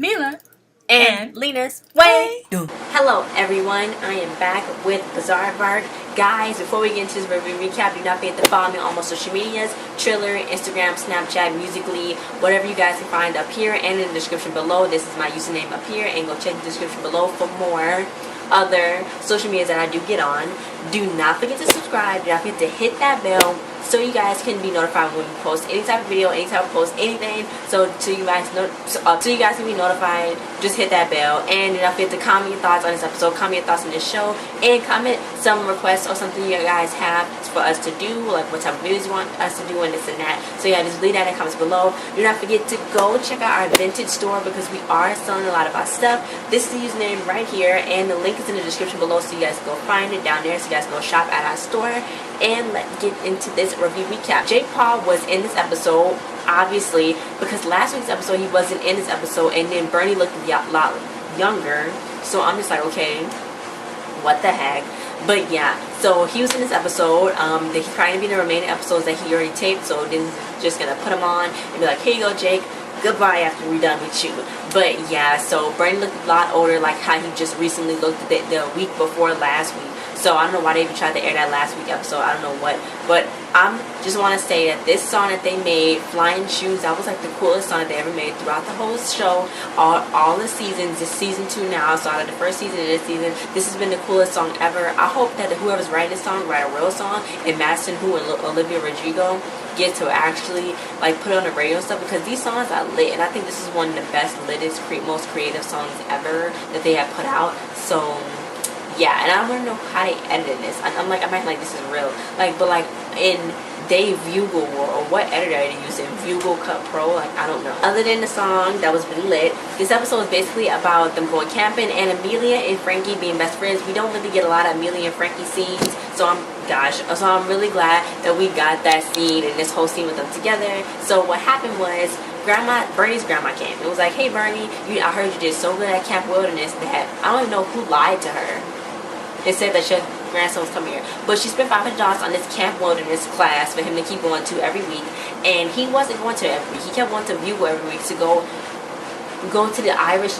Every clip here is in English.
Mila and Lena's way. Hello everyone, I am back with Bizaardvark. Guys, before we get into this review recap, do not forget to follow me on all social medias, Triller, Instagram, Snapchat, Musical.ly, whatever you guys can find up here and in the description below. This is my username up here, and go check the description below for more other social medias that I do get on. Do not forget to subscribe, do not forget to hit that bell so you guys can be notified when we post any type of video, any type of post, anything. So you guys can be notified, just hit that bell. And do not forget to comment your thoughts on this episode, comment your thoughts on this show, and comment some requests or something you guys have for us to do, like what type of videos you want us to do and this and that. So yeah, just leave that in the comments below. Do not forget to go check out our vintage store because we are selling a lot of our stuff. This is the username right here, and the link is in the description below, so you guys go find it down there, so you guys go shop at our store. And let's get into this review recap. Jake Paul was in this episode, obviously, because last week's episode he wasn't in this episode, and then Bernie looked a lot younger. So I'm just like, okay, what the heck? But yeah, so he was in this episode. He's probably gonna be in the remaining episodes that he already taped. So this is just gonna put him on and be like, here you go, Jake. Goodbye after we're done with you. But yeah, so Bernie looked a lot older, like how he just recently looked the week before last week. So I don't know why they even tried to air that last week episode. I don't know what. But I just want to say that this song that they made, Flying Shoes, that was like the coolest song that they ever made throughout the whole show. All the seasons. This season 2 now. So out of the first season and this season, this has been the coolest song ever. I hope that whoever's writing this song write a real song, and Madison Who and Olivia Rodrigo get to actually like put it on the radio and stuff, because these songs are lit, and I think this is one of the best, most creative songs ever that they have put out. So yeah, and I want to know how they edited this. I'm like, I'm acting like this is real. Like, but like in Dave Bugle or what editor are they using? Bugle Cut Pro? Like, I don't know. Other than the song that was really lit, this episode is basically about them going camping and Amelia and Frankie being best friends. We don't really get a lot of Amelia and Frankie scenes, so I'm really glad that we got that scene and this whole scene with them together. So what happened was, Bernie's grandma came. It was like, hey Bernie, I heard you did so good at Camp Wilderness that I don't even know who lied to her. They said that your grandson was coming here, but she spent $500 on this Camp Wilderness class for him to keep going to every week, and he wasn't going to every week. He kept going to Bugle every week to go to the Irish,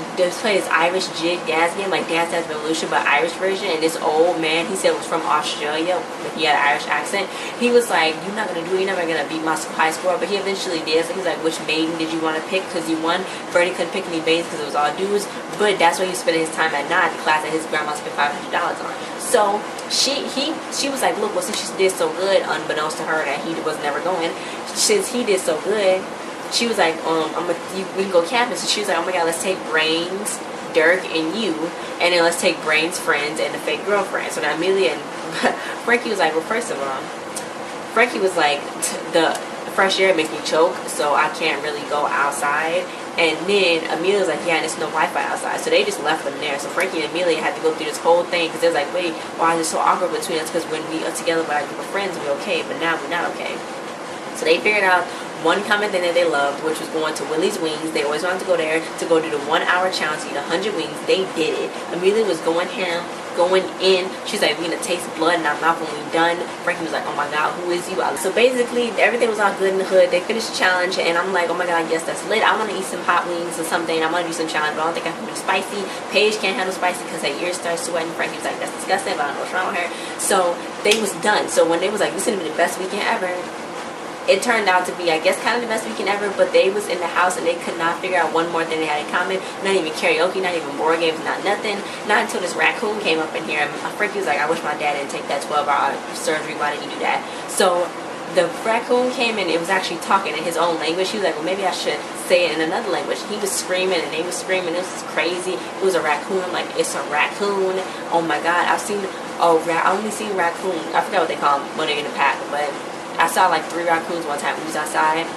play this Irish jig dance game, like Dance Dance Revolution, but Irish version. And this old man, he said was from Australia, but he had an Irish accent. He was like, you're not gonna do it, you're never gonna beat my high score. But he eventually did. So he's like, which maiden did you want to pick? Because you won. Bernie couldn't pick any maidens because it was all dudes, but that's where he was spending his time at night, the class that his grandma spent $500 on. So she was like, look, well, since she did so good, unbeknownst to her that he was never going, since he did so good, she was like, we can go camping. So she was like, oh my god, let's take Brains, Dirk, and you, and then let's take Brains' friends and the fake girlfriend. So now Amelia and Frankie was like, well, first of all, Frankie was like, the fresh air makes me choke, so I can't really go outside. And then Amelia was like, yeah, and there's no Wi-Fi outside. So they just left them there. So Frankie and Amelia had to go through this whole thing, because they was like, wait, why is it so awkward between us? Because when we are together with our group of friends, we're okay, but now we're not okay. So they figured out one common thing that they loved, which was going to Willie's Wings. They always wanted to go there to go do the 1 hour challenge, eat 100 wings. They did it. Amelia was going in. She's like, we're gonna taste blood in our mouth when we're done. Frankie was like, oh my god, who is you? So basically, everything was all good in the hood. They finished the challenge, and I'm like, oh my god, yes, that's lit. I want to eat some hot wings or something. I want to do some challenge, but I don't think I can do spicy. Paige can't handle spicy because her ears start sweating. Frankie was like, that's disgusting, but I don't know what's wrong with her. So they was done. So when they was like, this is gonna be the best weekend ever, it turned out to be, I guess, kind of the best weekend ever. But they was in the house and they could not figure out one more thing they had in common. Not even karaoke, not even board games, not nothing. Not until this raccoon came up in here, and Frankie was like, I wish my dad didn't take that 12-hour surgery. Why didn't you do that? So the raccoon came in. It was actually talking in his own language. He was like, well, maybe I should say it in another language. He was screaming and they was screaming. This was crazy. It was a raccoon. Like, it's a raccoon. Oh my god, I only seen raccoon. I forgot what they call them when they're in the pack, but I saw like 3 raccoons one time. We was outside.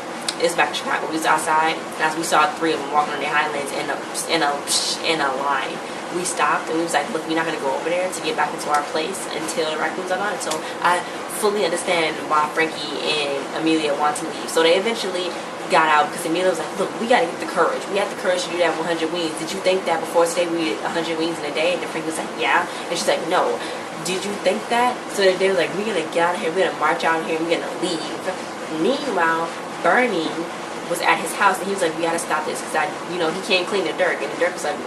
It's back in Chicago. We was outside. As we saw 3 of them walking on their hind legs in a line. We stopped and we was like, look, we're not gonna go over there to get back into our place until the raccoons are gone. So I fully understand why Frankie and Amelia want to leave. So they eventually got out because Amelia was like, look, we gotta get the courage. We have the courage to do that 100 wings. Did you think that before today we did 100 wings in a day? And Frankie was like, yeah. And she's like, no. Did you think that? So they were like, we're gonna get out of here, we're gonna march out of here, we're gonna leave. Meanwhile, Bernie was at his house, and he was like, we gotta stop this, because he can't clean the dirt. And the dirt was like,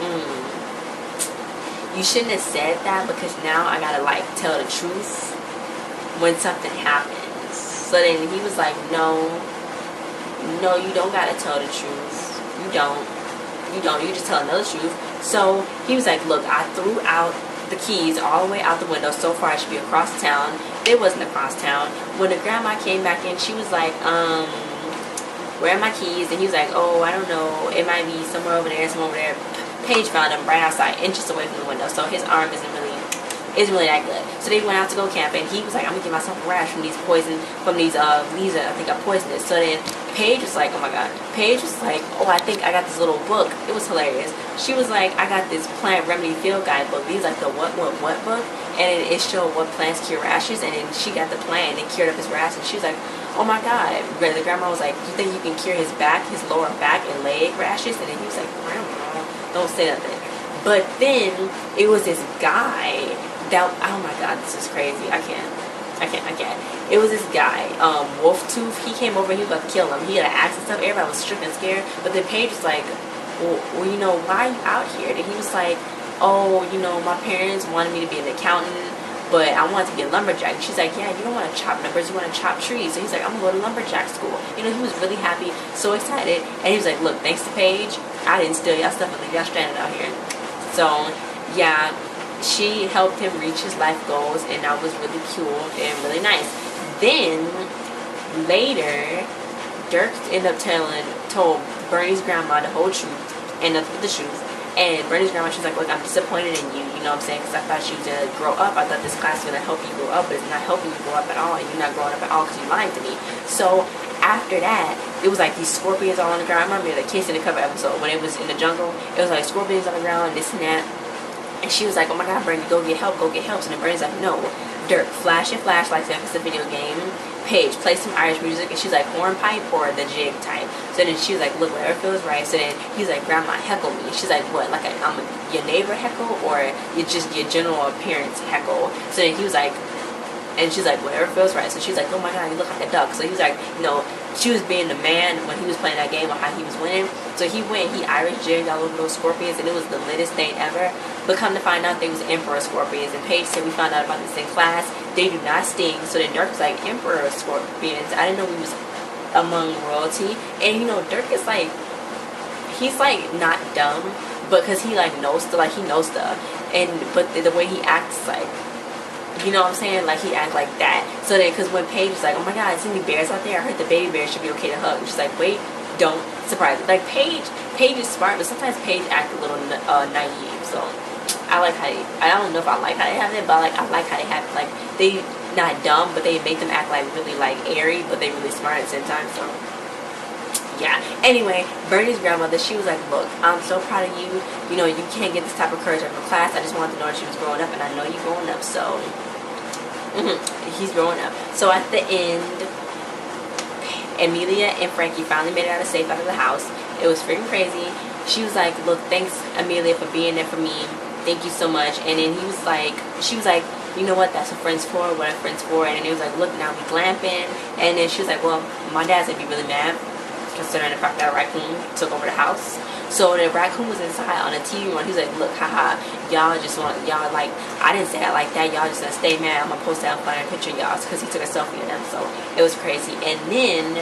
you shouldn't have said that, because now I gotta like tell the truth when something happens. So then he was like, no, you don't gotta tell the truth. You just tell another truth. So he was like, look, I threw out the keys all the way out the window. So far I should be across town. It wasn't across town. When the grandma came back in, she was like, where are my keys? And he was like, oh, I don't know, it might be somewhere over there, somewhere over there. Paige found him right outside, inches away from the window, so his arm isn't really that good. So they went out to go camping. He was like, I'm gonna get myself a rash from these leaves that I think are poisonous. So then Paige was like, oh my god. Paige was like, oh, I think I got this little book. It was hilarious. She was like, I got this plant remedy field guide book. These like the what book, and it showed what plants cure rashes. And then she got the plant and it cured up his rash. And she was like, oh my god. The grandma was like, you think you can cure his lower back and leg rashes? And then he was like, grandma, don't say nothing. But then it was this guy that, oh my god, this is crazy. I can't. It was this guy, Wolf Tooth. He came over and he was about to kill him. He had an axe and stuff. Everybody was stricken scared. But then Paige was like, well, why are you out here? And he was like, oh, my parents wanted me to be an accountant, but I wanted to be a lumberjack. And she's like, yeah, you don't want to chop numbers, you want to chop trees. So he's like, I'm going to go to lumberjack school. He was really happy, so excited. And he was like, look, thanks to Paige, I didn't steal y'all stuff and leave y'all stranded out here. So, yeah, she helped him reach his life goals, and that was really cool and really nice. Then, later, Dirk ended up told Bernie's grandma the whole truth, and the truth. And Bernie's grandma, she's like, look, I'm disappointed in you, you know what I'm saying? Because I thought you was going to grow up. I thought this class was going to help you grow up, but it's not helping you grow up at all. And you're not growing up at all because you lied to me. So, after that, it was like these scorpions all on the ground. I remember the Kiss in the Cover episode when it was in the jungle. It was like scorpions on the ground, this and that. And she was like, oh my god, Bernie, go get help, go get help. So then Bernie's like, no. Dirk, flash your flashlights like it's a video game. Paige, play some Irish music. And she's like, hornpipe or the jig type. So then she was like, look, whatever feels right. So then he's like, grandma, heckle me. She's like, what, like your neighbor heckle, or you're just your general appearance heckle? So then he was like, and she's like, whatever feels right. So she's like, oh my god, you look like a duck. So he was like, she was being the man when he was playing that game on how he was winning. So he went, he Irish jigged all over those scorpions, and it was the littest thing ever. But come to find out, they was emperor scorpions. And Paige said, we found out about this in class. They do not sting. So then Dirk was like, emperor scorpions. I didn't know we was among royalty. And Dirk is like, he's like not dumb, but because he like knows stuff, he knows stuff. But the way he acts, like, you know what I'm saying? Like, he act like that. So then, because when Paige was like, oh my god, is any bears out there? I heard the baby bear should be okay to hug. And she's like, wait, don't surprise me. Like, Paige is smart, but sometimes Paige act a little naive. So, I like how I don't know if I like how they have it, but I like how they have it. Like, they not dumb, but they make them act like really like airy, but they really smart at the same time. So, yeah. Anyway, Bernie's grandmother, she was like, look, I'm so proud of you. You can't get this type of courage out of class. I just wanted to know that she was growing up, and I know you're growing up, so he's growing up. So at the end, Amelia and Frankie finally made it out of safe out of the house. It was freaking crazy. She was like, look, thanks, Amelia, for being there for me. Thank you so much. And then she was like, you know what, that's what friends for, what are friends for? And then he was like, look, now we glamping. And then she was like, well, my dad's gonna be really mad, considering the fact that a raccoon took over the house. So the raccoon was inside on the TV one. He's like, look, haha, y'all like, I didn't say that like that. Y'all just gonna stay mad. I'm gonna post that on a picture of y'all, because he took a selfie of them. So it was crazy. And then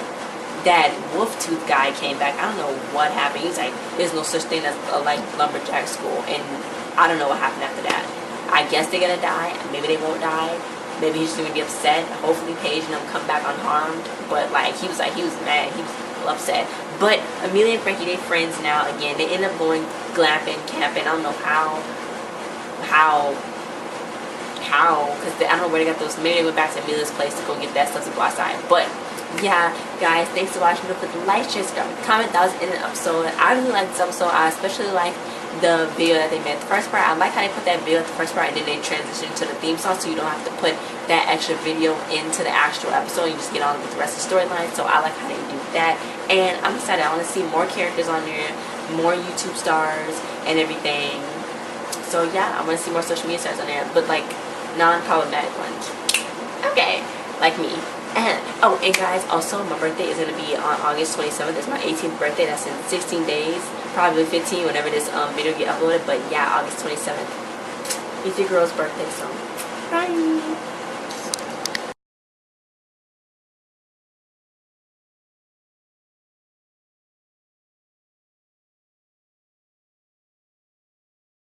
that wolf tooth guy came back. I don't know what happened. He was like, there's no such thing as a like lumberjack school. And I don't know what happened after that. I guess they're gonna die. Maybe they won't die. Maybe he's just gonna be upset. Hopefully Paige and them come back unharmed. But like, he was mad. He was upset. But Amelia and Frankie, they friends now again. They end up going glamping, camping. I don't know how, because I don't know where they got those. Maybe they went back to Amelia's place to go get that stuff to go outside. But yeah, guys, thanks for watching. Don't forget to like, share, subscribe, comment. That was in an episode. I really liked this episode. I especially like the video that they made. The first part, I like how they put that video at the first part, and then they transition to the theme song, so you don't have to put that extra video into the actual episode. You just get on with the rest of the storyline. So I like how they do that, and I'm excited. I want to see more characters on there, more YouTube stars and everything. So yeah, I want to see more social media stars on there, but like non-problematic ones. Okay, like me. And guys, also my birthday is gonna be on August 27th. It's my 18th birthday. That's in 16 days, probably 15 whenever this video get uploaded. But yeah, August 27th. It's your girl's birthday, so bye.